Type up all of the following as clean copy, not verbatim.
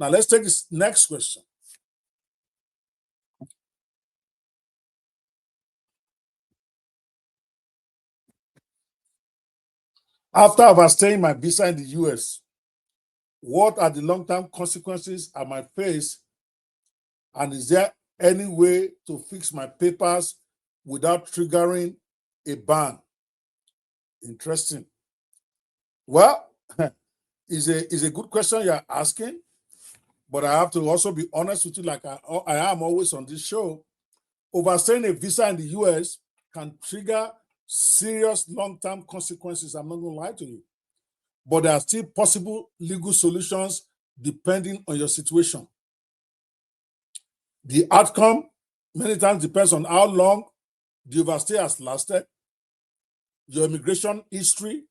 Now let's take this next question. After overstaying my visa in the US, what are the long-term consequences I might face? And is there any way to fix my papers without triggering a ban? Interesting. Well, is a good question you're asking, but I have to also be honest with you, like I am always on this show. Overstaying a visa in the US can trigger serious long-term consequences. I'm not going to lie to you. But there are still possible legal solutions depending on your situation. The outcome many times depends on how long the overstay has lasted, your immigration history,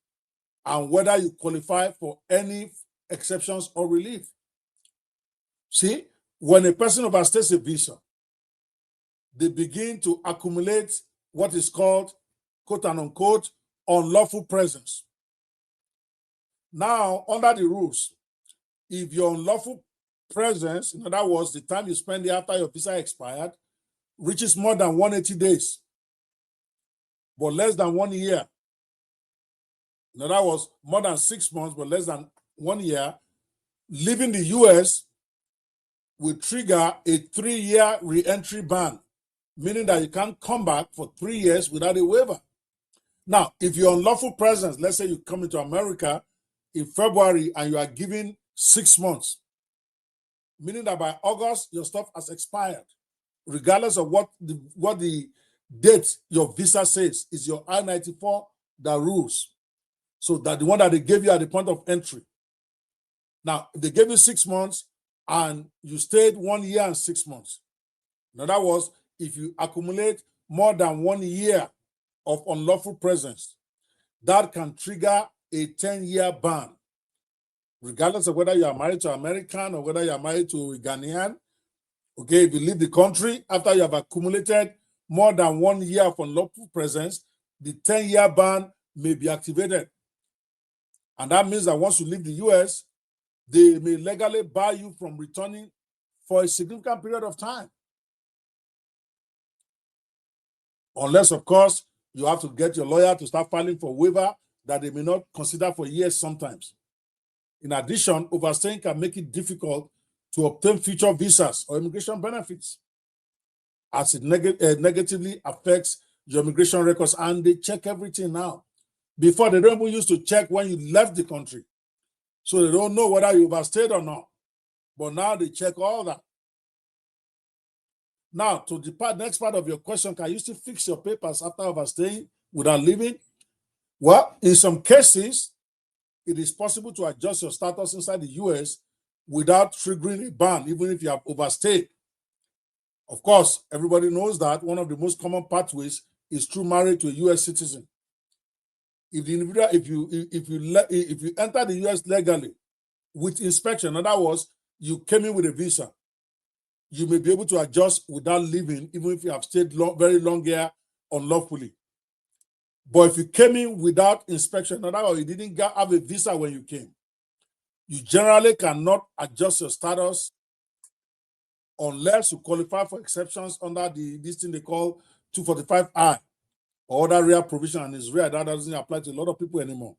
and whether you qualify for any exceptions or relief. See, when a person overstays a visa, they begin to accumulate what is called, quote and unquote, unlawful presence. Now, under the rules, if your unlawful presence, in other words, the time you spend there after your visa expired, reaches more than 180 days, but less than 1 year, in other words, more than 6 months, but less than 1 year, leaving the US will trigger a 3-year re-entry ban, meaning that you can't come back for 3 years without a waiver. Now, if your unlawful presence, let's say you come into America in February and you are given 6 months, meaning that by August, your stuff has expired, regardless of what the date your visa says, is your I-94 that rules. So that the one that they gave you at the point of entry. Now, if they gave you 6 months and you stayed 1 year and 6 months, in other words, if you accumulate more than 1 year of unlawful presence, that can trigger a 10-year ban, regardless of whether you are married to an American or whether you are married to a Ghanaian. Okay, if you leave the country after you have accumulated more than 1 year of unlawful presence, the 10-year ban may be activated. And that means that once you leave the US, they may legally bar you from returning for a significant period of time. Unless, of course, you have to get your lawyer to start filing for waiver that they may not consider for years sometimes. In addition, overstaying can make it difficult to obtain future visas or immigration benefits, as it negatively affects your immigration records, and they check everything now. Before, they don't even used to check when you left the country, so they don't know whether you overstayed or not. But now they check all that. Now, to the next part of your question, can you still fix your papers after overstaying without leaving? Well, in some cases, it is possible to adjust your status inside the US without triggering a ban, even if you have overstayed. Of course, everybody knows that one of the most common pathways is through marriage to a US citizen. If the individual, if you enter the US legally with inspection, in other words, you came in with a visa, you may be able to adjust without leaving, even if you have stayed very long here unlawfully. But if you came in without inspection, in other words, you didn't have a visa when you came, you generally cannot adjust your status unless you qualify for exceptions under this thing they call 245I or other rare provision, and it's rare that doesn't apply to a lot of people anymore.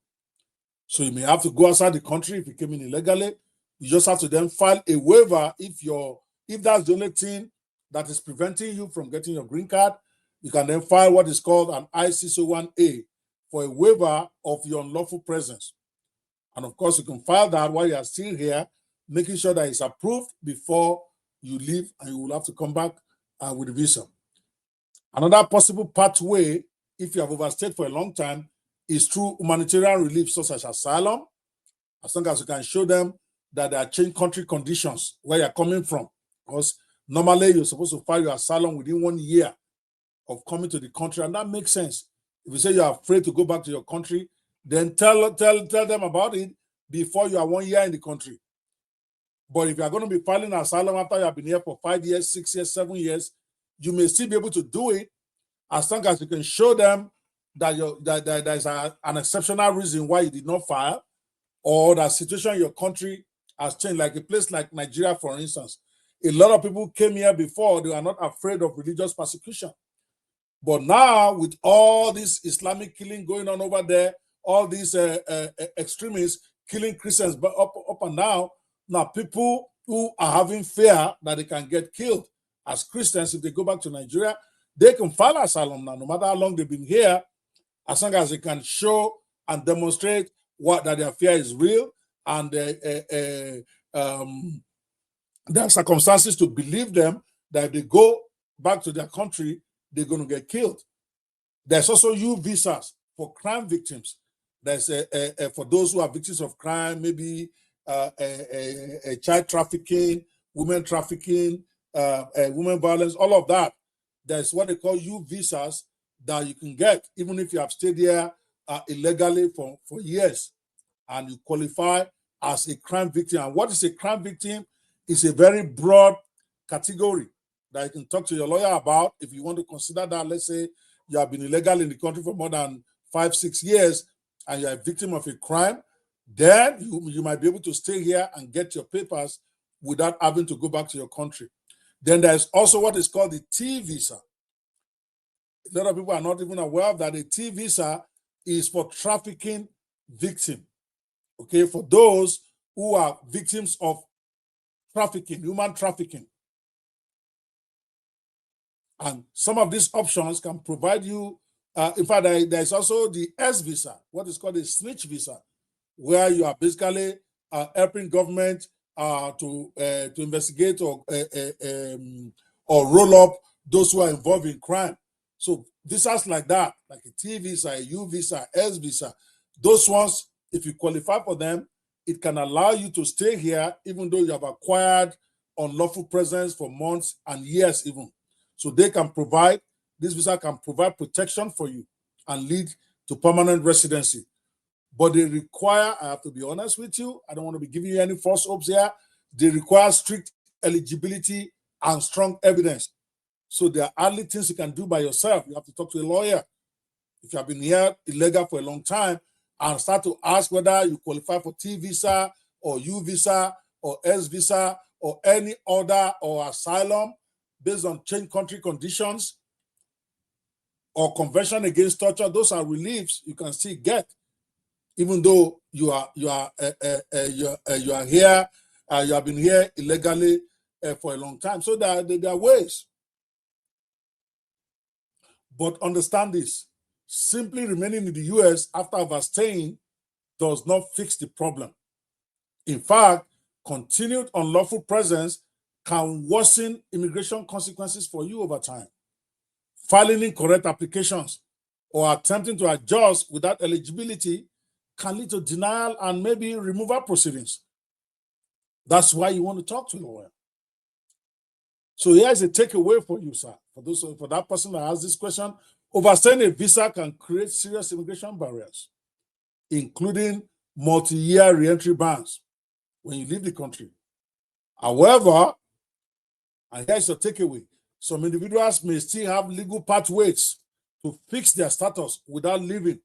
So you may have to go outside the country if you came in illegally. You just have to then file a waiver if that's the only thing that is preventing you from getting your green card. You can then file what is called an I-601A for a waiver of your unlawful presence. And of course, you can file that while you are still here, making sure that it's approved before you leave, and you will have to come back with a visa. Another possible pathway, if you have overstayed for a long time, is through humanitarian relief, such as asylum, as long as you can show them that there are changed country conditions where you're coming from. Because normally you're supposed to file your asylum within 1 year of coming to the country, and that makes sense. If you say you're afraid to go back to your country, then tell them about it before you are 1 year in the country. But if you are going to be filing asylum after you have been here for 5 years, 6 years, 7 years, you may still be able to do it as long as you can show them that there's an exceptional reason why you did not file, or that situation in your country has changed. Like a place like Nigeria, for instance, a lot of people came here before, they were not afraid of religious persecution. But now, with all this Islamic killing going on over there, all these extremists killing Christians up and down, now people who are having fear that they can get killed as Christians if they go back to Nigeria, they can file asylum now, no matter how long they've been here, as long as they can show and demonstrate that their fear is real and there are circumstances to believe them that if they go back to their country, they're going to get killed. There's also U visas for crime victims. There's for those who are victims of crime, maybe child trafficking, women trafficking, women violence, all of that. There's what they call U visas that you can get even if you have stayed here illegally for years and you qualify as a crime victim. And what is a crime victim? It's a very broad category that you can talk to your lawyer about if you want to consider that. Let's say you have been illegal in the country for more than 5-6 years and you're a victim of a crime, then you might be able to stay here and get your papers without having to go back to your country. Then there's also what is called the T visa. A lot of people are not even aware of that. The T visa is for trafficking victim. Okay, for those who are victims of trafficking, human trafficking. And some of these options can provide you, in fact, there's also the S visa, what is called a snitch visa, where you are basically helping government to investigate or roll up those who are involved in crime. So visas like that, like a T visa, a U visa, S visa, those ones, if you qualify for them, it can allow you to stay here even though you have acquired unlawful presence for months and years even. So they can provide, this visa can provide protection for you and lead to permanent residency. But they require, I have to be honest with you, I don't want to be giving you any false hopes here. They require strict eligibility and strong evidence. So there are hardly things you can do by yourself. You have to talk to a lawyer. If you have been here illegal for a long time and start to ask whether you qualify for T visa or U visa or S visa or any other or asylum based on changed country conditions or convention against torture, those are reliefs you can still get, even though you are here, you have been here illegally for a long time. So there are ways. But understand this: simply remaining in the US after overstaying does not fix the problem. In fact, continued unlawful presence can worsen immigration consequences for you over time. Filing incorrect applications or attempting to adjust without eligibility can lead to denial and maybe removal proceedings. That's why you want to talk to a lawyer. So here's a takeaway for you, sir. For that person that asked this question, overstaying a visa can create serious immigration barriers, including multi-year re-entry bans when you leave the country. However, and here's your takeaway, some individuals may still have legal pathways to fix their status without leaving,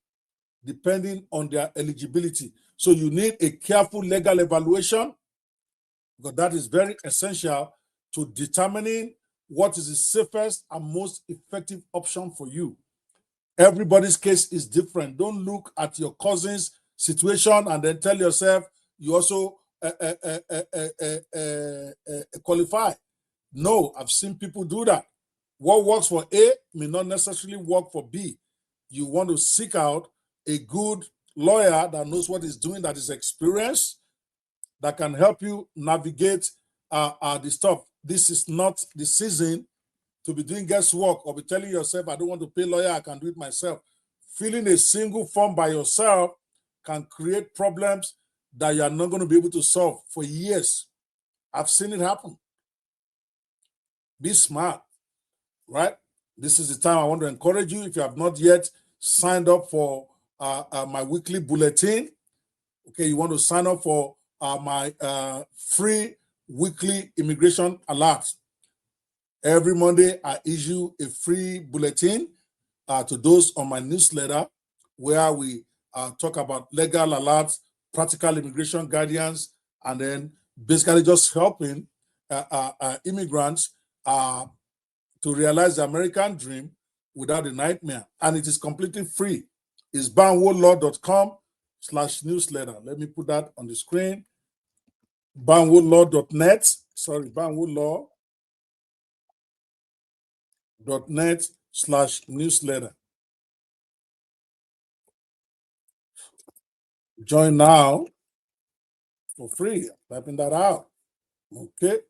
depending on their eligibility. So you need a careful legal evaluation, because that is very essential to determining what is the safest and most effective option for you. Everybody's case is different. Don't look at your cousin's situation and then tell yourself you also qualify. No, I've seen people do that. What works for A may not necessarily work for B. You want to seek out a good lawyer that knows what he's doing, that is experienced, that can help you navigate the stuff. This is not the season to be doing guesswork or be telling yourself, I don't want to pay a lawyer, I can do it myself. Filling a single form by yourself can create problems that you are not going to be able to solve for years. I've seen it happen. Be smart, right? This is the time I want to encourage you. If you have not yet signed up for my weekly bulletin, okay, you want to sign up for my free weekly immigration alerts. Every Monday, I issue a free bulletin to those on my newsletter where we talk about legal alerts, practical immigration guidance, and then basically just helping immigrants to realize the American dream without the nightmare. And it is completely free. It's banwolaw.com/newsletter. Let me put that on the screen. banwolaw.net. Sorry, banwolaw.net/newsletter. Join now for free. Typing that out. Okay.